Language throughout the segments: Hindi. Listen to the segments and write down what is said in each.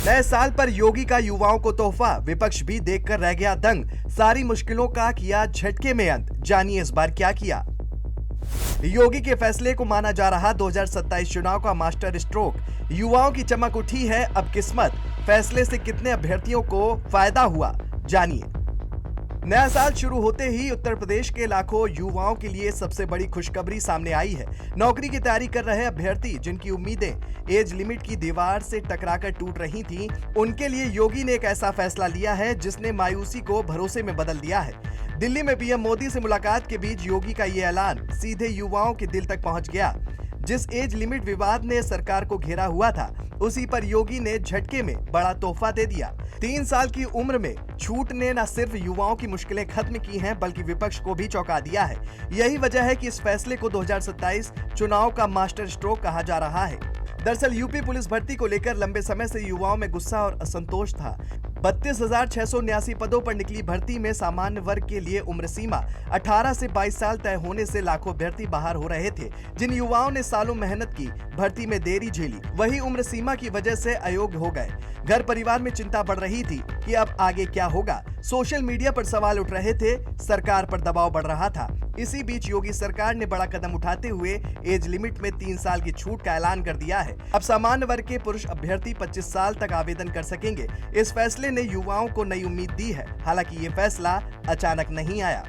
नए साल पर योगी का युवाओं को तोहफा, विपक्ष भी देखकर रह गया दंग। सारी मुश्किलों का किया झटके में अंत, जानिए इस बार क्या किया। योगी के फैसले को माना जा रहा 2027 चुनाव का मास्टर स्ट्रोक, युवाओं की चमक उठी है अब किस्मत। फैसले से कितने अभ्यर्थियों को फायदा हुआ, जानिए। नया साल शुरू होते ही उत्तर प्रदेश के लाखों युवाओं के लिए सबसे बड़ी खुशखबरी सामने आई है। नौकरी की तैयारी कर रहे अभ्यर्थी जिनकी उम्मीदें एज लिमिट की दीवार से टकराकर टूट रही थीं, उनके लिए योगी ने एक ऐसा फैसला लिया है जिसने मायूसी को भरोसे में बदल दिया है। दिल्ली में पीएम मोदी से मुलाकात के बीच योगी का ये ऐलान सीधे युवाओं के दिल तक पहुंच गया। जिस एज लिमिट विवाद ने सरकार को घेरा हुआ था, उसी पर योगी ने झटके में बड़ा तोहफा दे दिया। 3 साल की उम्र में छूट ने न सिर्फ युवाओं की मुश्किलें खत्म की हैं, बल्कि विपक्ष को भी चौंका दिया है। यही वजह है कि इस फैसले को 2027 चुनाव का मास्टर स्ट्रोक कहा जा रहा है। दरअसल यूपी पुलिस भर्ती को लेकर लंबे समय से युवाओं में गुस्सा और असंतोष था। 32,679 पदों पर निकली भर्ती में सामान्य वर्ग के लिए उम्र सीमा 18 से 22 साल तय होने से लाखों अभ्यर्थी बाहर हो रहे थे। जिन युवाओं ने सालों मेहनत की, भर्ती में देरी झेली, वही उम्र सीमा की वजह से अयोग्य हो गए। घर परिवार में चिंता बढ़ रही थी कि अब आगे क्या होगा। सोशल मीडिया पर सवाल उठ रहे थे, सरकार पर दबाव बढ़ रहा था। इसी बीच योगी सरकार ने बड़ा कदम उठाते हुए एज लिमिट में 3 साल की छूट का ऐलान कर दिया है। अब सामान्य वर्ग के पुरुष अभ्यर्थी 25 साल तक आवेदन कर सकेंगे। इस फैसले ने युवाओं को नई उम्मीद दी है। हालांकि ये फैसला अचानक नहीं आया।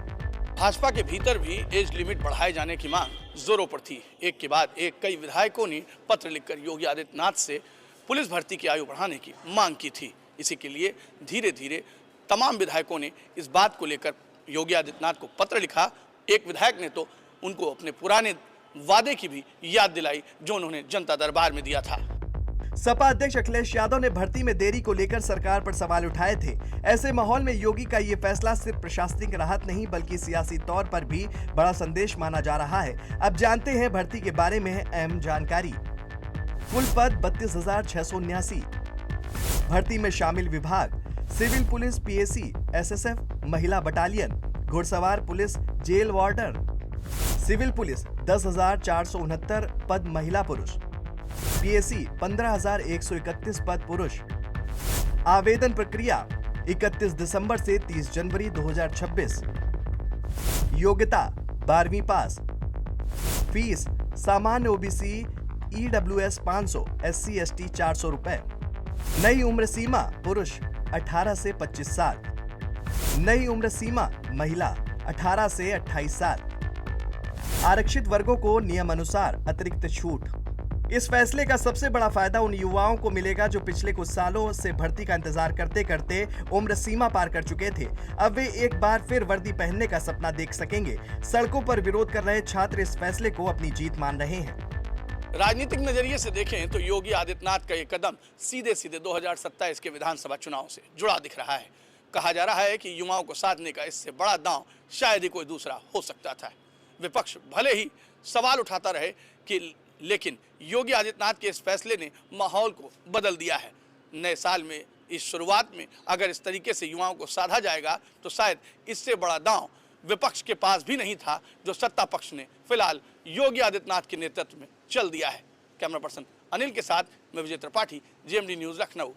भाजपा के भीतर भी एज लिमिट बढ़ाए जाने की मांग जोरों पर थी। एक के बाद एक कई विधायकों ने पत्र लिखकर योगी आदित्यनाथ से पुलिस भर्ती की आयु बढ़ाने की मांग की थी। इसी के लिए धीरे धीरे तमाम विधायकों ने इस बात को लेकर योगी आदित्यनाथ को पत्र लिखा। एक विधायक ने तो उनको अपने पुराने वादे की भी याद दिलाई जो उन्होंने जनता दरबार में दिया था। सपा अध्यक्ष अखिलेश यादव ने भर्ती में देरी को लेकर सरकार पर सवाल उठाए थे। ऐसे माहौल में योगी का ये फैसला सिर्फ प्रशासनिक राहत नहीं, बल्कि सियासी तौर पर भी बड़ा संदेश माना जा रहा है। अब जानते हैं भर्ती के बारे में अहम जानकारी। कुल पद 32,679। भर्ती में शामिल विभाग सिविल पुलिस पीएसी, एसएसएफ, महिला बटालियन, घुड़सवार police, jail warder. Civil police 10,469 पद महिला पुरुष, पीएसी 15,131 पद पुरुष। आवेदन प्रक्रिया 31 दिसंबर से 30 जनवरी 2026। योग्यता 12वीं पास। फीस सामान्य ओबीसी ईडब्ल्यूएस 500, एससी एसटी 400 रुपए। नई उम्र सीमा पुरुष 18 से 25 साल। नई उम्र सीमा महिला 18 से 28 साल। आरक्षित वर्गों को नियम अनुसार अतिरिक्त छूट। इस फैसले का सबसे बड़ा फायदा उन युवाओं को मिलेगा जो पिछले कुछ सालों से भर्ती का इंतजार करते करते उम्र सीमा पार कर चुके थे। अब वे एक बार फिर वर्दी पहनने का सपना देख सकेंगे। सड़कों पर विरोध कर रहे छात्र इस फैसले को अपनी जीत मान रहे हैं। राजनीतिक नजरिए से देखें तो योगी आदित्यनाथ का ये कदम सीधे सीधे 2027 के विधानसभा चुनाव से जुड़ा दिख रहा है। कहा जा रहा है कि युवाओं को साधने का इससे बड़ा दांव शायद ही कोई दूसरा हो सकता था। विपक्ष भले ही सवाल उठाता रहे लेकिन योगी आदित्यनाथ के इस फैसले ने माहौल को बदल दिया है। नए साल में इस शुरुआत में अगर इस तरीके से युवाओं को साधा जाएगा तो शायद इससे बड़ा दांव विपक्ष के पास भी नहीं था, जो सत्ता पक्ष ने फिलहाल योगी आदित्यनाथ के नेतृत्व में चल दिया है। कैमरा पर्सन अनिल के साथ मैं विजय त्रिपाठी, जीएमडी न्यूज़, लखनऊ।